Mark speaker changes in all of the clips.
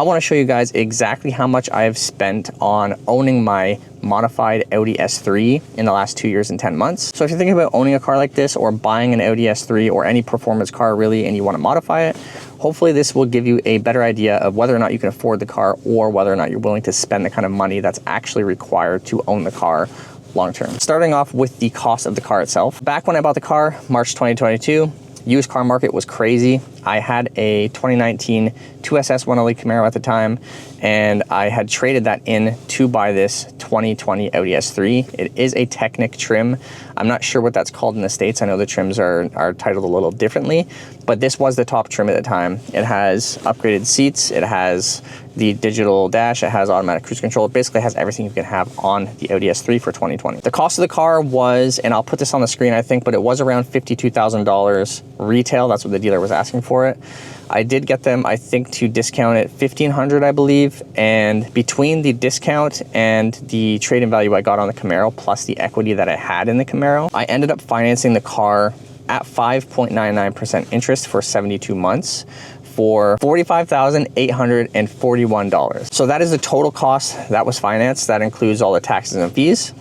Speaker 1: I want to show you guys exactly how much I've spent on owning my modified Audi S3 in the last 2 years and 10 months. So if you're thinking about owning a car like this or buying an Audi S3 or any performance car really, and you want to modify it, hopefully this will give you a better idea of whether or not you can afford the car or whether or not you're willing to spend the kind of money that's actually required to own the car long term. Starting off with the cost of the car itself. Back when I bought the car, March 2022, used car market was crazy. I had a 2019 2SS 1LE Camaro at the time, and I had traded that in to buy this 2020 Audi S3. It is a Technic trim. I'm not sure what that's called in the States. I know the trims are titled a little differently, but this was the top trim at the time. It has upgraded seats, it has the digital dash, it has automatic cruise control. It basically has everything you can have on the Audi S3 for 2020. The cost of the car was, and I'll put this on the screen I think, but it was around $52,000 retail. That's what the dealer was asking for it. I did get them, I think, to discount it $1,500, I believe. And between the discount and the trade-in value I got on the Camaro, plus the equity that I had in the Camaro, I ended up financing the car at 5.99% interest for 72 months for $45,841. So that is the total cost that was financed. That includes all the taxes and fees.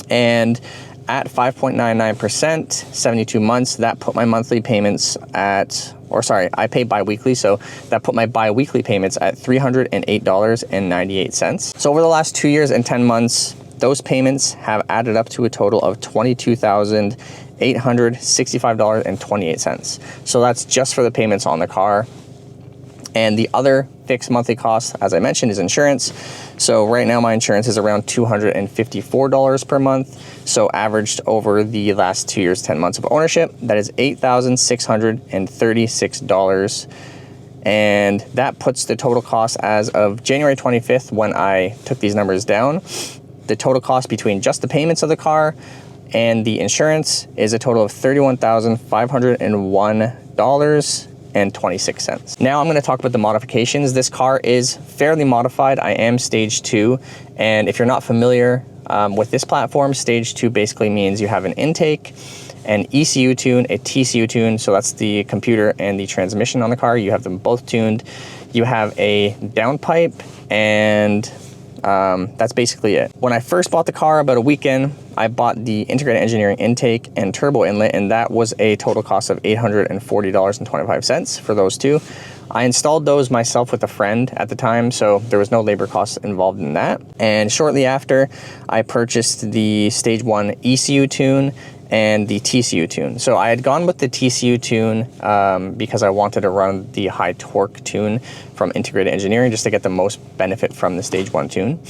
Speaker 1: And at 5.99%, 72 months, that put my monthly payments at, or sorry, I pay bi-weekly, so that put my bi-weekly payments at $308.98. So over the last 2 years and 10 months, those payments have added up to a total of $22,865.28. So that's just for the payments on the car. And the other fixed monthly cost, as I mentioned, is insurance. So right now my insurance is around $254 per month. So averaged over the last 2 years, 10 months of ownership, that is $8,636. And that puts the total cost as of January 25th, when I took these numbers down. The total cost between just the payments of the car and the insurance is a total of $31,501.26. Now I'm going to talk about the modifications. This car is fairly modified. I am stage 2, and if you're not familiar with this platform, stage 2 basically means you have an intake, an ECU tune, a TCU tune, so that's the computer and the transmission on the car. You have them both tuned. You have a downpipe, and that's basically it. When I first bought the car about a weekend, I bought the integrated engineering intake and turbo inlet, and that was a total cost of $840.25 for those two. I installed those myself with a friend at the time, so there was no labor costs involved in that. And shortly after, I purchased the stage 1 ECU tune and the TCU tune. So I had gone with the TCU tune because I wanted to run the high torque tune from integrated engineering just to get the most benefit from the stage 1 tune.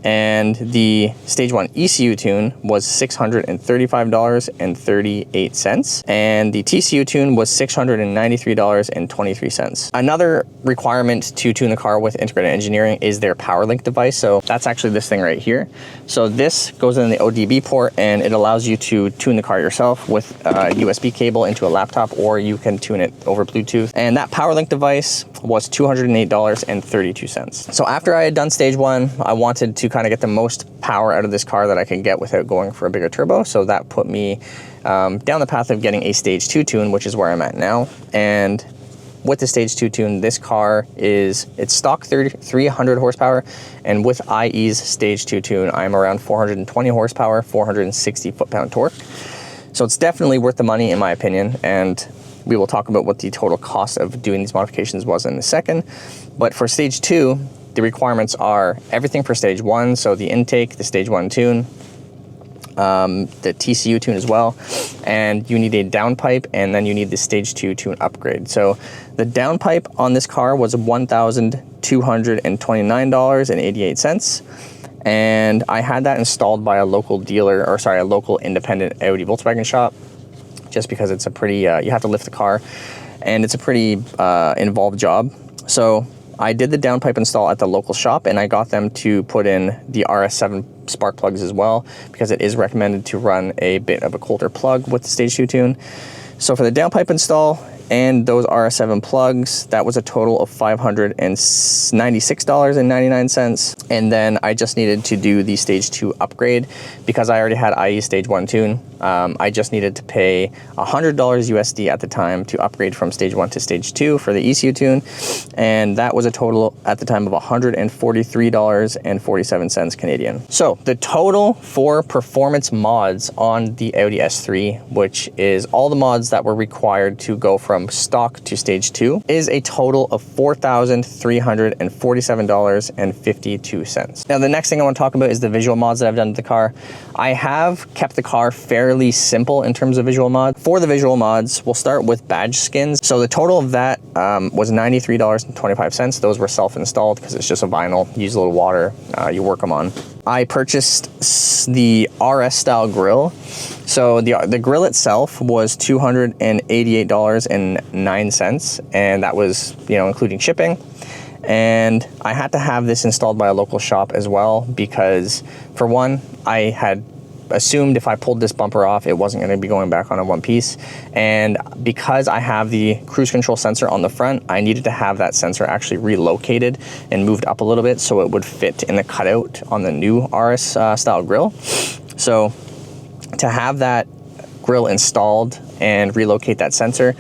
Speaker 1: And the stage 1 ECU tune was $635.38, and the TCU tune was $693.23. Another requirement to tune the car with integrated engineering is their power link device. So that's actually this thing right here. So this goes in the ODB port, and it allows you to tune the car yourself with a USB cable into a laptop, or you can tune it over Bluetooth. And that power link device was $208.32. So after I had done stage 1, I wanted to kind of get the most power out of this car that I could get without going for a bigger turbo. So that put me down the path of getting a stage 2 tune, which is where I'm at now. And with the stage 2 tune, this car it's stock 300 horsepower, and with IE's stage 2 tune, I'm around 420 horsepower, 460 foot-pound torque. So it's definitely worth the money in my opinion, and we will talk about what the total cost of doing these modifications was in a second. But for stage 2, the requirements are everything for stage 1, so the intake, the stage 1 tune, the TCU tune as well, and you need a downpipe, and then you need the stage 2 tune upgrade. So the downpipe on this car was $1,229.88, and I had that installed by a local dealer, or sorry, a local independent Audi Volkswagen shop, just because it's a pretty, you have to lift the car, and it's a pretty involved job. So I did the downpipe install at the local shop, and I got them to put in the RS7 spark plugs as well, because it is recommended to run a bit of a colder plug with the stage 2 tune. So for the downpipe install and those RS7 plugs, that was a total of $596.99. And then I just needed to do the stage 2 upgrade because I already had IE stage 1 tune. I just needed to pay $100 USD at the time to upgrade from stage 1 to stage 2 for the ECU tune. And that was a total at the time of $143.47 Canadian. So the total for performance mods on the Audi S3, which is all the mods that were required to go from stock to stage 2, is a total of $4,347.52. Now the next thing I want to talk about is the visual mods that I've done to the car. I have kept the car fairly simple in terms of visual mods. For the visual mods, we'll start with badge skins. So the total of that was $93.25. Those were self-installed because it's just a vinyl, use a little water, you work them on. I purchased the RS style grill. So the grill itself was $288.09, and that was, you know, including shipping. And I had to have this installed by a local shop as well because, for one, I had assumed if I pulled this bumper off, it wasn't going to be going back on in one piece. And because I have the cruise control sensor on the front, I needed to have that sensor actually relocated and moved up a little bit so it would fit in the cutout on the new RS style grill. So to have that grill installed and relocate that sensor,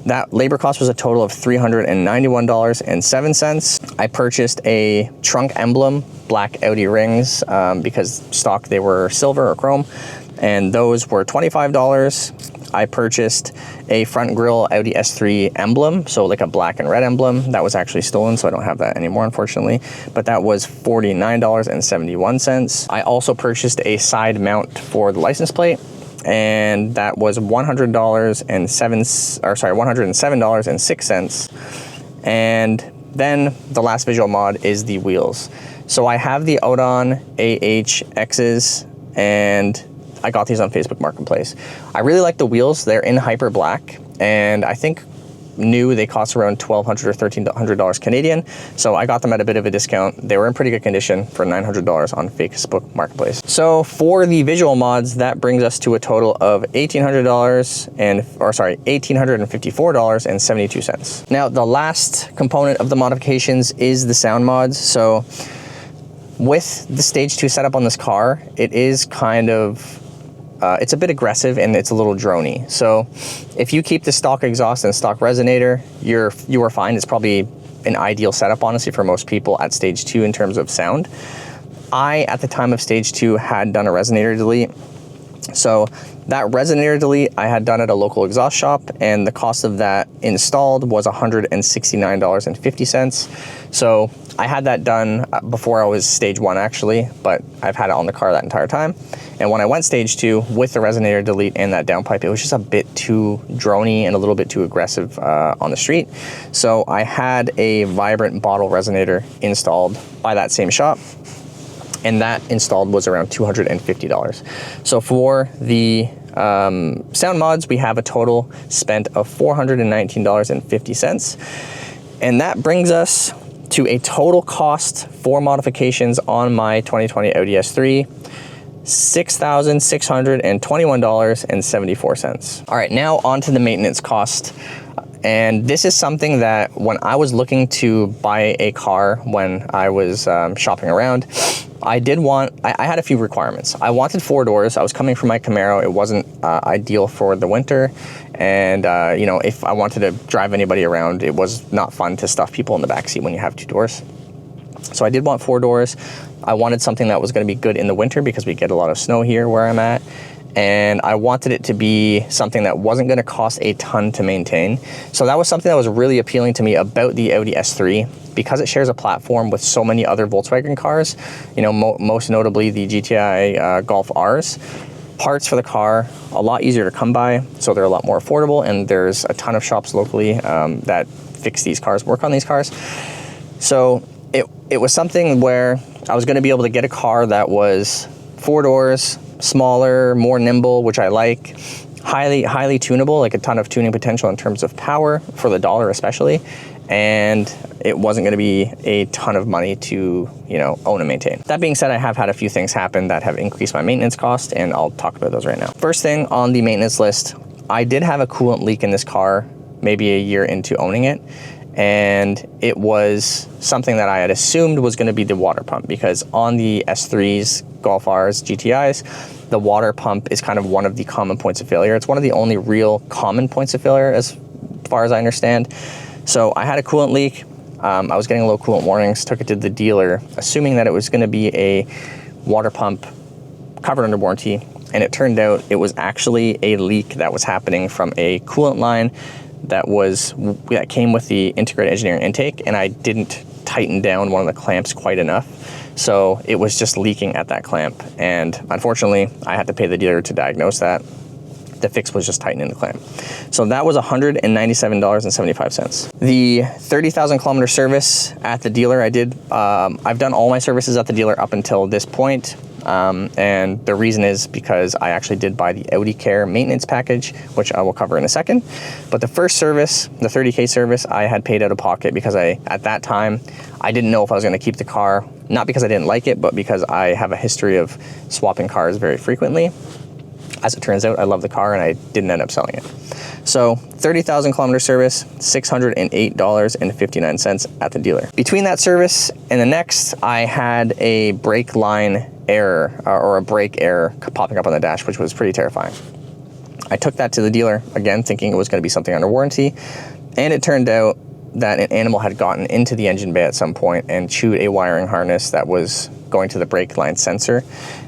Speaker 1: that labor cost was a total of $391.07. I purchased a trunk emblem, black Audi rings, because stock they were silver or chrome, and those were $25. I purchased a front grille Audi S3 emblem, so like a black and red emblem. That was actually stolen, so I don't have that anymore, unfortunately, but that was $49.71. I also purchased a side mount for the license plate, and that was $107.06. And then the last visual mod is the wheels. So I have the Audi AHXs, and I got these on Facebook Marketplace. I really like the wheels. They're in hyper black, and I think new they cost around $1,200 or $1,300 Canadian. So I got them at a bit of a discount. They were in pretty good condition for $900 on Facebook Marketplace. So for the visual mods, that brings us to a total of $1,854.72. Now the last component of the modifications is the sound mods. So with the stage 2 setup on this car, it is kind of it's a bit aggressive and it's a little drony. So if you keep the stock exhaust and stock resonator, you are fine. It's probably an ideal setup, honestly, for most people at stage 2 in terms of sound. I, at the time of stage 2, had done a resonator delete. So that resonator delete I had done at a local exhaust shop, and the cost of that installed was $169.50. So I had that done before I was stage 1 actually, but I've had it on the car that entire time. And when I went stage 2 with the resonator delete and that downpipe, it was just a bit too drony and a little bit too aggressive on the street. So I had a vibrant bottle resonator installed by that same shop, and that installed was around $250. So for the sound mods, we have a total spent of $419.50. And that brings us to a total cost for modifications on my 2020 Audi S3, $6,621.74. All right, now on to the maintenance cost. And this is something that when I was looking to buy a car, when I was shopping around, I had a few requirements. I wanted 4 doors. I was coming from my Camaro. It wasn't ideal for the winter. And, you know, if I wanted to drive anybody around, it was not fun to stuff people in the backseat when you have 2 doors. So I did want 4 doors. I wanted something that was going to be good in the winter because we get a lot of snow here where I'm at. And I wanted it to be something that wasn't going to cost a ton to maintain. So that was something that was really appealing to me about the Audi S3, because it shares a platform with so many other Volkswagen cars, you know, most notably the GTI Golf Rs. Parts for the car, a lot easier to come by, so they're a lot more affordable, and there's a ton of shops locally that fix these cars, work on these cars. So it was something where I was going to be able to get a car that was 4 doors, smaller, more nimble, which I like, highly tunable, like a ton of tuning potential in terms of power for the dollar especially, and it wasn't going to be a ton of money to, you know, own and maintain. That being said, I have had a few things happen that have increased my maintenance cost, and I'll talk about those right now. First thing on the maintenance list, I did have a coolant leak in this car maybe a year into owning it. And it was something that I had assumed was going to be the water pump, because on the S3s, Golf Rs, GTIs, the water pump is kind of one of the common points of failure. It's one of the only real common points of failure as far as I understand. So I had a coolant leak. I was getting low coolant warnings, took it to the dealer, assuming that it was going to be a water pump covered under warranty. And it turned out it was actually a leak that was happening from a coolant line that came with the integrated engineering intake, and I didn't tighten down one of the clamps quite enough. So it was just leaking at that clamp. And unfortunately, I had to pay the dealer to diagnose that. The fix was just tightening the clamp. So that was $197.75. The 30,000 kilometer service at the dealer, I've done all my services at the dealer up until this point. And the reason is because I actually did buy the Audi Care maintenance package, which I will cover in a second. But the first service, the 30K service, I had paid out of pocket because at that time, I didn't know if I was going to keep the car, not because I didn't like it, but because I have a history of swapping cars very frequently. As it turns out, I love the car and I didn't end up selling it. So 30,000 kilometer service, $608.59 at the dealer. Between that service and the next, I had a brake line error or a brake error popping up on the dash, which was pretty terrifying. I took that to the dealer, again, thinking it was going to be something under warranty. And it turned out that an animal had gotten into the engine bay at some point and chewed a wiring harness that was going to the brake line sensor.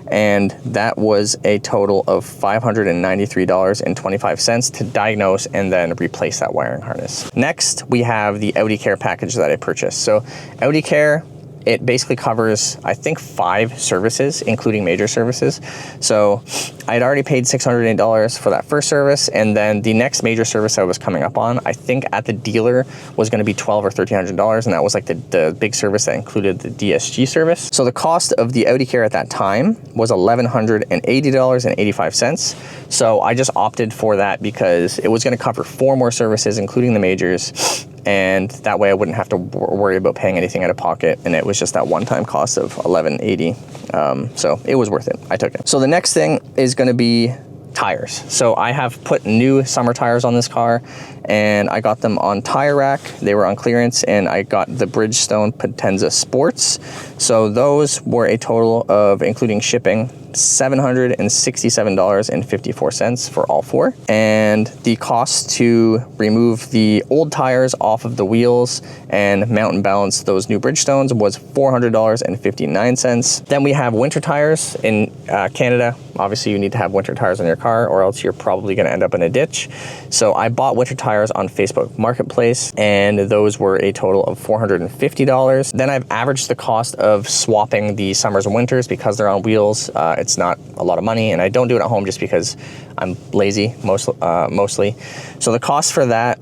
Speaker 1: And that was a total of $593.25 to diagnose and then replace that wiring harness. Next, we have the Audi Care package that I purchased. So Audi Care, it basically covers, I think, 5 services, including major services. So I had already paid $608 for that first service, and then the next major service I was coming up on, I think at the dealer was going to be $1,200 or $1,300, and that was like the big service that included the DSG service. So the cost of the Audi Care at that time was $1,180.85. So I just opted for that because it was going to cover 4 more services, including the majors. And that way I wouldn't have to worry about paying anything out of pocket. And it was just that one-time cost of $1,180. So it was worth it. I took it. So the next thing is going to be tires. So I have put new summer tires on this car, and I got them on Tire Rack. They were on clearance, and I got the Bridgestone Potenza Sports. So those were a total of, including shipping, $767.54 for all 4. And the cost to remove the old tires off of the wheels and mount and balance those new Bridgestones was $400.59. Then we have winter tires in Canada. Obviously, you need to have winter tires on your car, or else you're probably going to end up in a ditch. So I bought winter tires on Facebook Marketplace, and those were a total of $450. Then I've averaged the cost of swapping the summers and winters because they're on wheels. It's not a lot of money, and I don't do it at home just because I'm lazy mostly. So the cost for that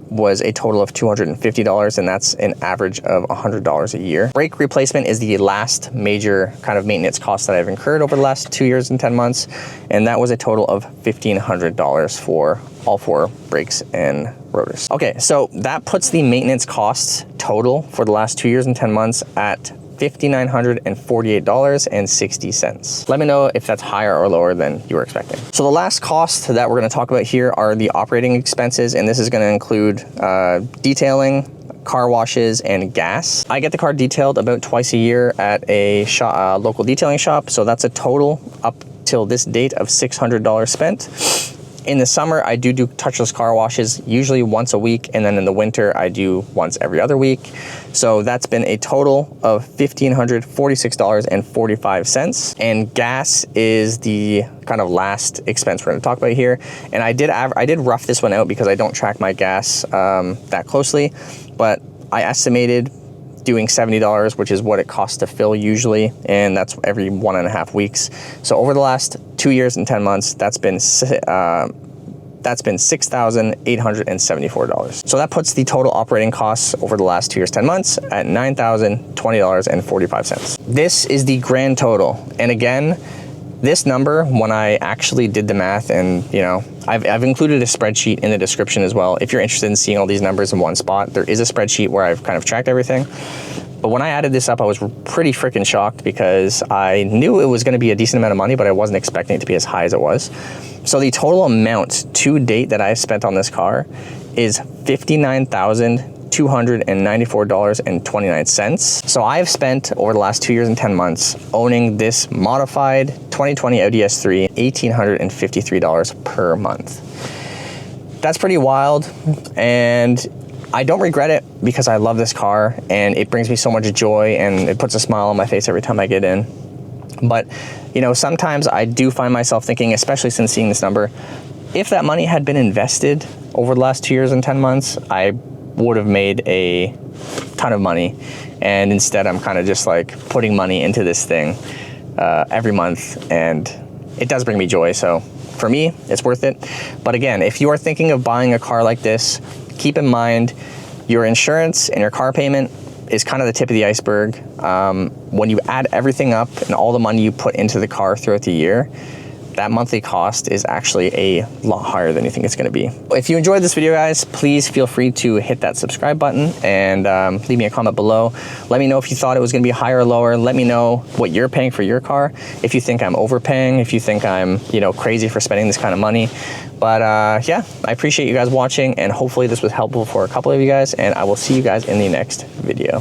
Speaker 1: was a total of $250, and that's an average of $100 a year. Brake replacement is the last major kind of maintenance cost that I've incurred over the last 2 years and 10 months, and that was a total of $1,500 for all 4 brakes and rotors. Okay, so that puts the maintenance costs total for the last 2 years and 10 months at $5,948.60. Let me know if that's higher or lower than you were expecting. So the last cost that we're going to talk about here are the operating expenses, and this is going to include detailing, car washes, and gas. I get the car detailed about twice a year at a local detailing shop, so that's a total up till this date of $600 spent. In the summer, I do touchless car washes, usually once a week, and then in the winter, I do once every other week. So that's been a total of $1,546.45. And gas is the kind of last expense we're going to talk about here. And I did rough this one out because I don't track my gas that closely, but I estimated doing $70, which is what it costs to fill usually, and that's every 1.5 weeks. So over the last 2 years and 10 months, that's been $6,874. So that puts the total operating costs over the last 2 years, 10 months at $9,020.45. This is the grand total. And again, this number, when I actually did the math, and I've included a spreadsheet in the description as well. If you're interested in seeing all these numbers in one spot, there is a spreadsheet where I've kind of tracked everything. But when I added this up, I was pretty freaking shocked because I knew it was going to be a decent amount of money, but I wasn't expecting it to be as high as it was. So the total amount to date that I've spent on this car is $59,294.29. So I've spent over the last 2 years and 10 months owning this modified 2020 Audi S3, $1,853 per month. That's pretty wild, and I don't regret it because I love this car and it brings me so much joy and it puts a smile on my face every time I get in. But, you know, sometimes I do find myself thinking, especially since seeing this number, if that money had been invested over the last 2 years and 10 months, I would have made a ton of money. And instead, I'm kind of just like putting money into this thing every month, and it does bring me joy. So for me, it's worth it. But again, if you are thinking of buying a car like this, keep in mind your insurance and your car payment is kind of the tip of the iceberg. When you add everything up and all the money you put into the car throughout the year, that monthly cost is actually a lot higher than you think it's going to be. If you enjoyed this video, guys, please feel free to hit that subscribe button and leave me a comment below. Let me know if you thought it was going to be higher or lower. Let me know what you're paying for your car. If you think I'm overpaying, if you think I'm, you know, crazy for spending this kind of money. But yeah, I appreciate you guys watching, and hopefully this was helpful for a couple of you guys, and I will see you guys in the next video.